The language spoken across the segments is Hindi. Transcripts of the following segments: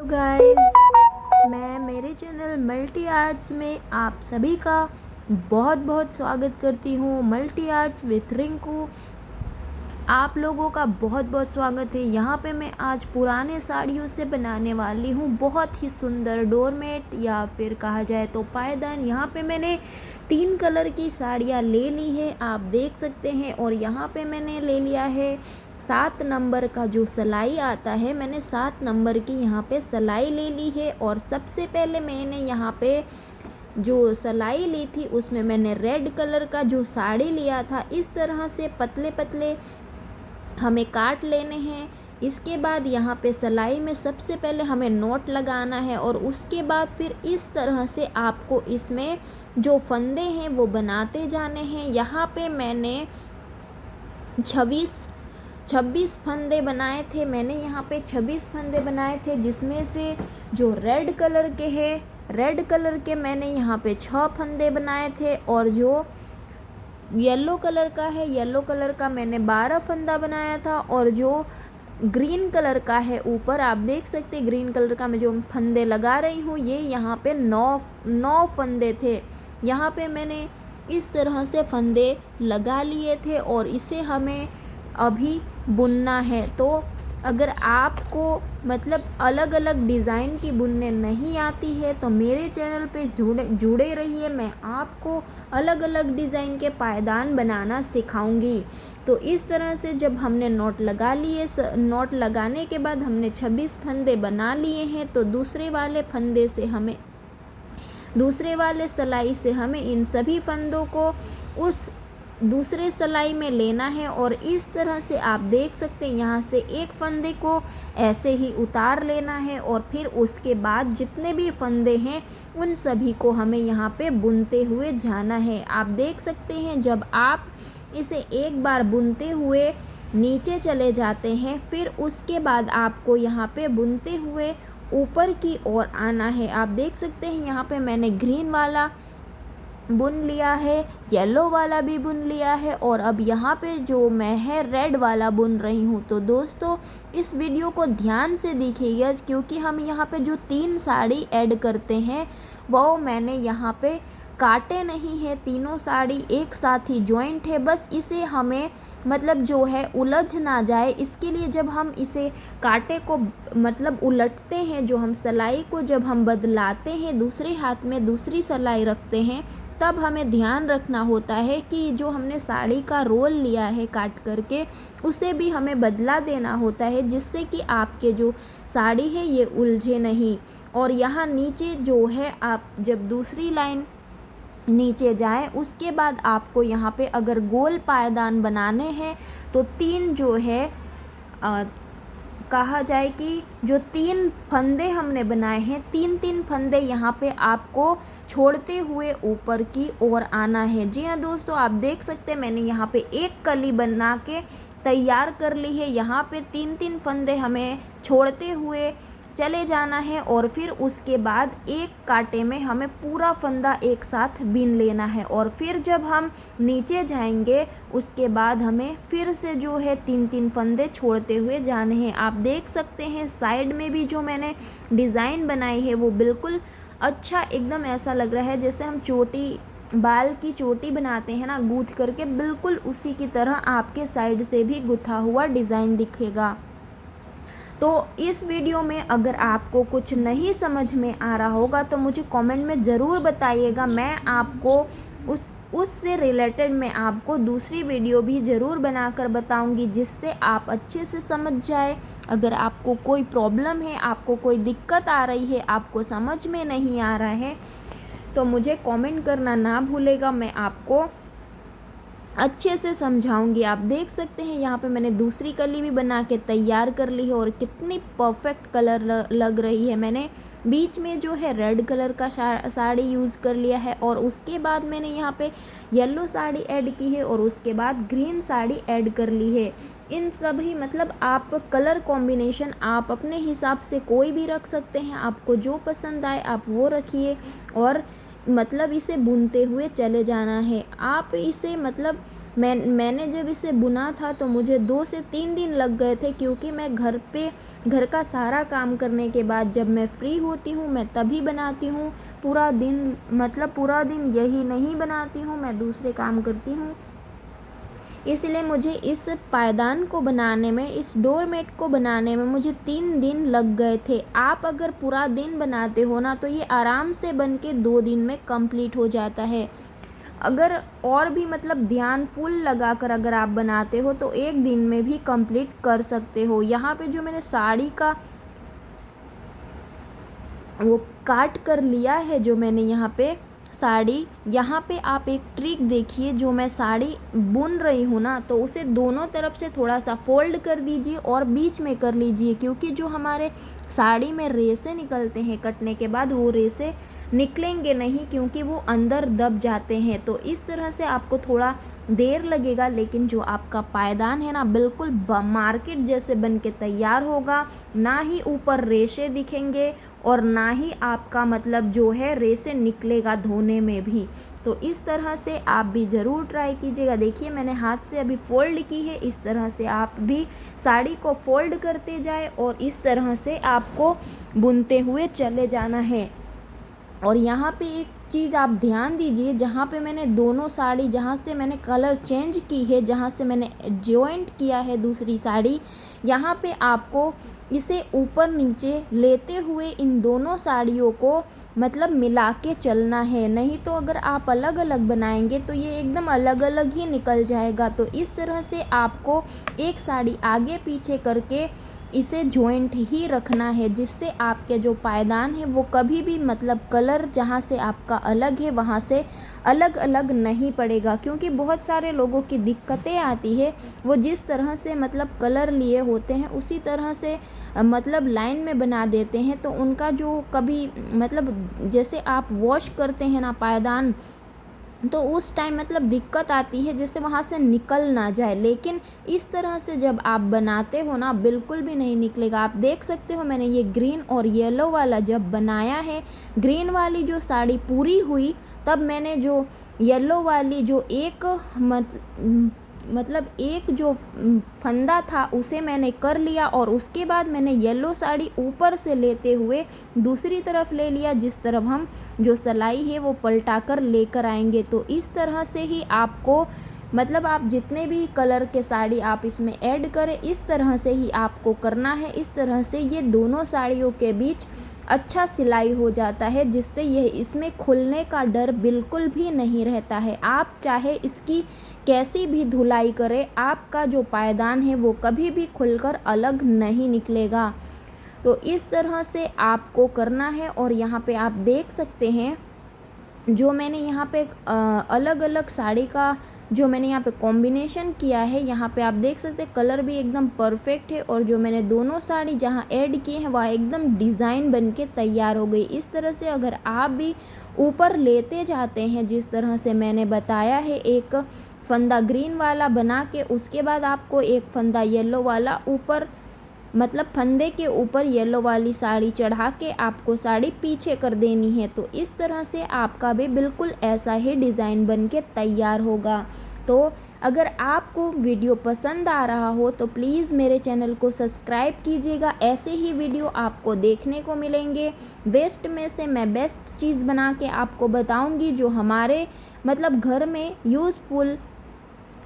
हेलो गाइस, मैं मेरे चैनल मल्टी आर्ट्स में आप सभी का बहुत बहुत स्वागत करती हूँ। मल्टी आर्ट्स विथ रिंकू, आप लोगों का बहुत बहुत स्वागत है। यहाँ पे मैं आज पुराने साड़ियों से बनाने वाली हूँ बहुत ही सुंदर डोरमेट या फिर कहा जाए तो पायदान। यहाँ पे मैंने 3 कलर की साड़ियाँ ले ली है, आप देख सकते हैं। और यहाँ पे मैंने ले लिया है 7 नंबर का जो सिलाई आता है, मैंने 7 नंबर की यहाँ पे सिलाई ले ली है। और सबसे पहले मैंने यहाँ पे जो सिलाई ली थी उसमें मैंने रेड कलर का जो साड़ी लिया था, इस तरह से पतले पतले हमें काट लेने हैं। इसके बाद यहाँ पे सिलाई में सबसे पहले हमें नॉट लगाना है और उसके बाद फिर इस तरह से आपको इसमें जो फंदे हैं वो बनाते जाने हैं। यहाँ पे मैंने 26 फंदे बनाए थे। मैंने यहाँ पे 26 फंदे बनाए थे, जिसमें से जो रेड कलर के मैंने यहाँ पे 6 फंदे बनाए थे। और जो येलो कलर का मैंने 12 फंदा बनाया था। और जो ग्रीन कलर का है, ऊपर आप देख सकते हैं ग्रीन कलर का मैं जो फंदे लगा रही हूँ, ये यहाँ पे 9 फंदे थे। यहाँ पे मैंने इस तरह से फंदे लगा लिए थे और इसे हमें अभी बुनना है। तो अगर आपको मतलब अलग अलग डिज़ाइन की बुनने नहीं आती है तो मेरे चैनल पे जुड़े रहिए, मैं आपको अलग अलग डिज़ाइन के पायदान बनाना सिखाऊंगी। तो इस तरह से जब हमने नॉट लगा लिए, नॉट लगाने के बाद हमने 26 फंदे बना लिए हैं, तो दूसरे वाले सिलाई से हमें इन सभी फंदों को उस दूसरे सिलाई में लेना है। और इस तरह से आप देख सकते हैं यहाँ से एक फंदे को ऐसे ही उतार लेना है और फिर उसके बाद जितने भी फंदे हैं उन सभी को हमें यहाँ पे बुनते हुए जाना है। आप देख सकते हैं जब आप इसे एक बार बुनते हुए नीचे चले जाते हैं, फिर उसके बाद आपको यहाँ पे बुनते हुए ऊपर की ओर आना है। आप देख सकते हैं यहाँ पे मैंने ग्रीन वाला बुन लिया है, येलो वाला भी बुन लिया है और अब यहाँ पे जो मैं है रेड वाला बुन रही हूँ। तो दोस्तों इस वीडियो को ध्यान से देखिएगा, क्योंकि हम यहाँ पे जो 3 साड़ी ऐड करते हैं वो मैंने यहाँ पे काटे नहीं है। तीनों साड़ी एक साथ ही जॉइंट है, बस इसे हमें मतलब जो है उलझ ना जाए, इसके लिए जब हम इसे कांटे को मतलब उलटते हैं, जो हम सिलाई को जब हम बदलाते हैं, दूसरे हाथ में दूसरी सिलाई रखते हैं, तब हमें ध्यान रखना होता है कि जो हमने साड़ी का रोल लिया है काट करके, उसे भी हमें बदला देना होता है, जिससे कि आपके जो साड़ी है ये उलझे नहीं। और यहाँ नीचे जो है, आप जब दूसरी लाइन नीचे जाएं, उसके बाद आपको यहाँ पे अगर गोल पायदान बनाने हैं तो 3 जो है कहा जाए कि जो 3 फंदे हमने बनाए हैं, 3 फंदे यहाँ पे आपको छोड़ते हुए ऊपर की ओर आना है। जी हाँ दोस्तों, आप देख सकते हैं मैंने यहाँ पे एक कली बना के तैयार कर ली है। यहाँ पे 3 फंदे हमें छोड़ते हुए चले जाना है और फिर उसके बाद एक कांटे में हमें पूरा फंदा एक साथ बीन लेना है। और फिर जब हम नीचे जाएंगे उसके बाद हमें फिर से जो है 3 फंदे छोड़ते हुए जाने हैं। आप देख सकते हैं साइड में भी जो मैंने डिज़ाइन बनाई है वो बिल्कुल अच्छा एकदम ऐसा लग रहा है जैसे हम बाल की चोटी बनाते हैं ना गूंथ करके, बिल्कुल उसी की तरह आपके साइड से भी गुथा हुआ डिज़ाइन दिखेगा। तो इस वीडियो में अगर आपको कुछ नहीं समझ में आ रहा होगा तो मुझे कमेंट में ज़रूर बताइएगा, मैं आपको उससे रिलेटेड मैं आपको दूसरी वीडियो भी ज़रूर बनाकर बताऊंगी, जिससे आप अच्छे से समझ जाए। अगर आपको कोई प्रॉब्लम है, आपको कोई दिक्कत आ रही है, आपको समझ में नहीं आ रहा है, तो मुझे कमेंट करना ना भूलेगा, मैं आपको अच्छे से समझाऊंगी। आप देख सकते हैं यहाँ पे मैंने दूसरी कली भी बना के तैयार कर ली है और कितनी परफेक्ट कलर लग रही है। मैंने बीच में जो है रेड कलर का साड़ी यूज़ कर लिया है और उसके बाद मैंने यहाँ पे येलो साड़ी ऐड की है और उसके बाद ग्रीन साड़ी ऐड कर ली है। इन सभी मतलब आप कलर कॉम्बिनेशन आप अपने हिसाब से कोई भी रख सकते हैं, आपको जो पसंद आए आप वो रखिए और मतलब इसे बुनते हुए चले जाना है। आप इसे मतलब मैंने जब इसे बुना था तो मुझे 2 से 3 दिन लग गए थे, क्योंकि मैं घर का सारा काम करने के बाद जब मैं फ्री होती हूँ मैं तभी बनाती हूँ। पूरा दिन मतलब पूरा दिन यही नहीं बनाती हूँ, मैं दूसरे काम करती हूँ। इसलिए मुझे इस पायदान को बनाने में, इस डोरमेट को बनाने में मुझे 3 दिन लग गए थे। आप अगर पूरा दिन बनाते हो ना तो ये आराम से बन के 2 दिन में कंप्लीट हो जाता है। अगर और भी मतलब ध्यान फुल लगा कर अगर आप बनाते हो तो 1 दिन में भी कंप्लीट कर सकते हो। यहाँ पे जो मैंने साड़ी का वो काट कर लिया है, जो मैंने यहाँ पे साड़ी, यहाँ पे आप एक ट्रिक देखिए, जो मैं साड़ी बुन रही हूँ ना तो उसे दोनों तरफ से थोड़ा सा फोल्ड कर दीजिए और बीच में कर लीजिए, क्योंकि जो हमारे साड़ी में रेसे निकलते हैं कटने के बाद वो रेसे निकलेंगे नहीं, क्योंकि वो अंदर दब जाते हैं। तो इस तरह से आपको थोड़ा देर लगेगा, लेकिन जो आपका पायदान है ना बिल्कुल मार्केट जैसे बन के तैयार होगा। ना ही ऊपर रेशे दिखेंगे और ना ही आपका मतलब जो है रेसे निकलेगा धोने में भी। तो इस तरह से आप भी ज़रूर ट्राई कीजिएगा। देखिए मैंने हाथ से अभी फ़ोल्ड की है, इस तरह से आप भी साड़ी को फ़ोल्ड करते जाए और इस तरह से आपको बुनते हुए चले जाना है। और यहाँ पे एक चीज़ आप ध्यान दीजिए, जहाँ पे मैंने दोनों साड़ी, जहाँ से मैंने कलर चेंज की है, जहाँ से मैंने जॉइंट किया है दूसरी साड़ी, यहाँ पे आपको इसे ऊपर नीचे लेते हुए इन दोनों साड़ियों को मतलब मिला के चलना है। नहीं तो अगर आप अलग अलग बनाएंगे तो ये एकदम अलग अलग ही निकल जाएगा। तो इस तरह से आपको एक साड़ी आगे पीछे करके इसे जॉइंट ही रखना है, जिससे आपके जो पायदान है वो कभी भी मतलब कलर जहाँ से आपका अलग है वहाँ से अलग अलग नहीं पड़ेगा। क्योंकि बहुत सारे लोगों की दिक्कतें आती है, वो जिस तरह से मतलब कलर लिए होते हैं उसी तरह से मतलब लाइन में बना देते हैं, तो उनका जो कभी मतलब जैसे आप वॉश करते हैं ना पायदान, तो उस टाइम मतलब दिक्कत आती है जैसे वहाँ से निकल ना जाए। लेकिन इस तरह से जब आप बनाते हो ना बिल्कुल भी नहीं निकलेगा। आप देख सकते हो मैंने ये ग्रीन और येलो वाला जब बनाया है, ग्रीन वाली जो साड़ी पूरी हुई तब मैंने जो येलो वाली जो एक मतलब एक जो फंदा था उसे मैंने कर लिया, और उसके बाद मैंने येलो साड़ी ऊपर से लेते हुए दूसरी तरफ ले लिया, जिस तरफ हम जो सिलाई है वो पलटा कर लेकर आएंगे। तो इस तरह से ही आपको मतलब आप जितने भी कलर के साड़ी आप इसमें ऐड करें इस तरह से ही आपको करना है। इस तरह से ये दोनों साड़ियों के बीच अच्छा सिलाई हो जाता है, जिससे यह इसमें खुलने का डर बिल्कुल भी नहीं रहता है। आप चाहे इसकी कैसी भी धुलाई करें, आपका जो पायदान है वो कभी भी खुलकर अलग नहीं निकलेगा। तो इस तरह से आपको करना है। और यहाँ पे आप देख सकते हैं जो मैंने यहाँ पे अलग अलग साड़ी का जो मैंने यहाँ पे कॉम्बिनेशन किया है, यहाँ पे आप देख सकते हैं कलर भी एकदम परफेक्ट है, और जो मैंने दोनों साड़ी जहाँ ऐड किए हैं वह एकदम डिज़ाइन बन के तैयार हो गई। इस तरह से अगर आप भी ऊपर लेते जाते हैं जिस तरह से मैंने बताया है, एक फंदा ग्रीन वाला बना के उसके बाद आपको एक फंदा येलो वाला ऊपर मतलब फंदे के ऊपर येलो वाली साड़ी चढ़ा के आपको साड़ी पीछे कर देनी है। तो इस तरह से आपका भी बिल्कुल ऐसा ही डिज़ाइन बन के तैयार होगा। तो अगर आपको वीडियो पसंद आ रहा हो तो प्लीज़ मेरे चैनल को सब्सक्राइब कीजिएगा। ऐसे ही वीडियो आपको देखने को मिलेंगे। वेस्ट में से मैं बेस्ट चीज़ बना के आपको बताऊंगी जो हमारे मतलब घर में यूज़फुल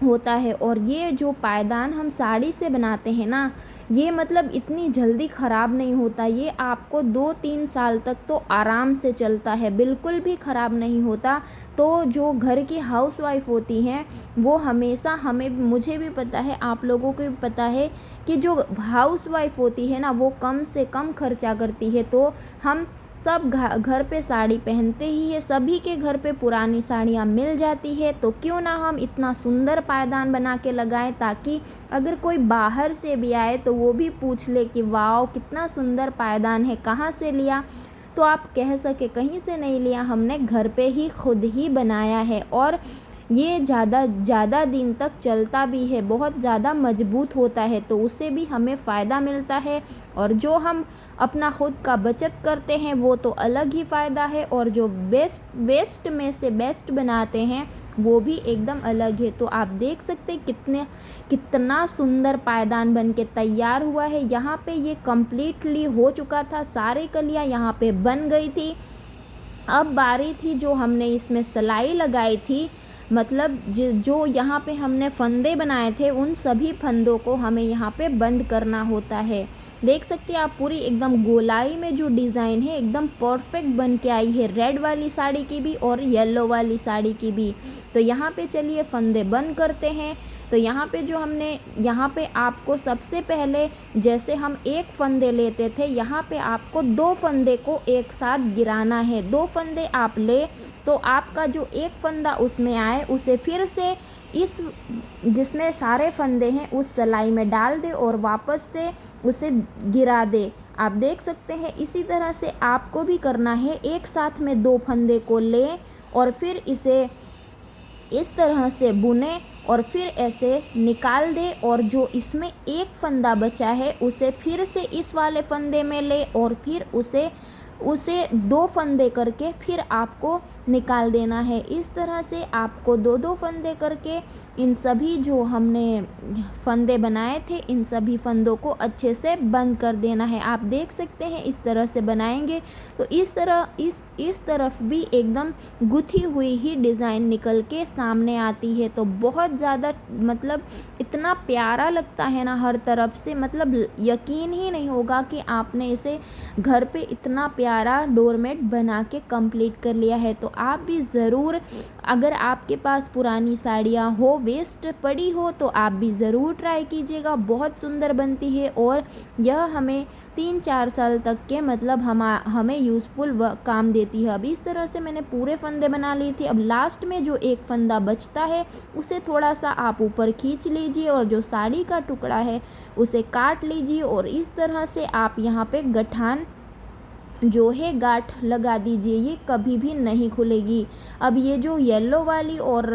होता है। और ये जो पायदान हम साड़ी से बनाते हैं ना, ये मतलब इतनी जल्दी ख़राब नहीं होता। ये आपको 2-3 साल तक तो आराम से चलता है, बिल्कुल भी ख़राब नहीं होता। तो जो घर की हाउसवाइफ होती हैं वो हमेशा मुझे भी पता है, आप लोगों को भी पता है कि जो हाउसवाइफ होती है ना वो कम से कम खर्चा करती है। तो हम सब घर पे साड़ी पहनते ही है, सभी के घर पे पुरानी साड़ियाँ मिल जाती है। तो क्यों ना हम इतना सुंदर पायदान बना के लगाएं, ताकि अगर कोई बाहर से भी आए तो वो भी पूछ ले कि वाओ कितना सुंदर पायदान है, कहाँ से लिया। तो आप कह सके कहीं से नहीं लिया, हमने घर पे ही खुद ही बनाया है। और ये ज़्यादा दिन तक चलता भी है, बहुत ज़्यादा मजबूत होता है, तो उससे भी हमें फ़ायदा मिलता है। और जो हम अपना खुद का बचत करते हैं वो तो अलग ही फ़ायदा है, और जो वेस्ट में से बेस्ट बनाते हैं वो भी एकदम अलग है। तो आप देख सकते हैं कितना सुंदर पायदान बन के तैयार हुआ है। यहाँ पे ये कम्प्लीटली हो चुका था, सारे कलियाँ यहाँ पे बन गई थी। अब बारी थी जो हमने इसमें सिलाई लगाई थी, मतलब जो यहाँ पे हमने फंदे बनाए थे उन सभी फंदों को हमें यहाँ पे बंद करना होता है। देख सकते हैं आप पूरी एकदम गोलाई में जो डिज़ाइन है एकदम परफेक्ट बन के आई है, रेड वाली साड़ी की भी और येलो वाली साड़ी की भी। तो यहाँ पे चलिए फंदे बंद करते हैं। तो यहाँ पे आपको सबसे पहले, जैसे हम एक फंदे लेते थे, यहाँ पे आपको 2 फंदे को एक साथ गिराना है। 2 फंदे आप ले तो आपका जो एक फंदा उसमें आए उसे फिर से इस जिसमें सारे फंदे हैं उस सिलाई में डाल दे और वापस से उसे गिरा दे। आप देख सकते हैं इसी तरह से आपको भी करना है। एक साथ में 2 फंदे को लें और फिर इसे इस तरह से बुने और फिर ऐसे निकाल दे, और जो इसमें एक फंदा बचा है उसे फिर से इस वाले फंदे में ले और फिर उसे 2 फंदे करके फिर आपको निकाल देना है। इस तरह से आपको 2-2 फंदे करके इन सभी जो हमने फंदे बनाए थे इन सभी फंदों को अच्छे से बंद कर देना है। आप देख सकते हैं इस तरह से बनाएंगे तो इस तरफ भी एकदम गुथी हुई ही डिज़ाइन निकल के सामने आती है। तो बहुत ज़्यादा मतलब इतना प्यारा लगता है ना हर तरफ से, मतलब यकीन ही नहीं होगा कि आपने इसे घर पे इतना प्यारा डोरमेट बना के कंप्लीट कर लिया है। तो आप भी ज़रूर, अगर आपके पास पुरानी साड़ियाँ हो वेस्ट पड़ी हो तो आप भी ज़रूर ट्राई कीजिएगा, बहुत सुंदर बनती है और यह हमें 3-4 साल तक के मतलब हमें यूज़फुल काम देती है। अब इस तरह से मैंने पूरे फंदे बना लिए थे। अब लास्ट में जो एक फंदा बचता है उसे थोड़ा सा आप ऊपर खींच लीजिए और जो साड़ी का टुकड़ा है उसे काट लीजिए और इस तरह से आप यहाँ पे गठान जो है गांठ लगा दीजिए, ये कभी भी नहीं खुलेगी। अब ये जो येलो वाली और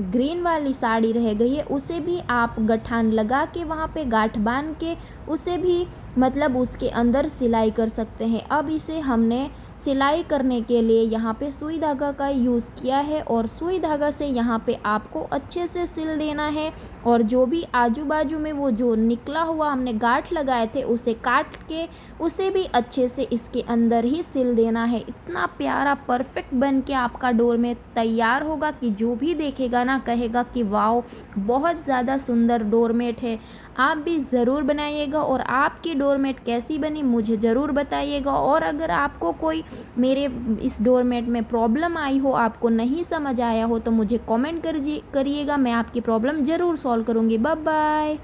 ग्रीन वाली साड़ी रह गई है उसे भी आप गठान लगा के वहाँ पे गांठ बांध के उसे भी मतलब उसके अंदर सिलाई कर सकते हैं। अब इसे हमने सिलाई करने के लिए यहाँ पे सुई धागा का यूज़ किया है और सुई धागा से यहाँ पे आपको अच्छे से सिल देना है और जो भी आजू बाजू में वो जो निकला हुआ हमने गांठ लगाए थे उसे काट के उसे भी अच्छे से इसके अंदर ही सिल देना है। इतना प्यारा परफेक्ट बन के आपका डोरमेट तैयार होगा कि जो भी देखेगा ना कहेगा कि वाओ बहुत ज़्यादा सुंदर डोरमेट है। आप भी ज़रूर बनाइएगा और आपकी डोरमेट कैसी बनी मुझे ज़रूर बताइएगा। और अगर आपको कोई मेरे इस डोरमेट में प्रॉब्लम आई हो, आपको नहीं समझ आया हो तो मुझे कमेंट करिएगा, मैं आपकी प्रॉब्लम ज़रूर सॉल्व करूँगी। Bye bye.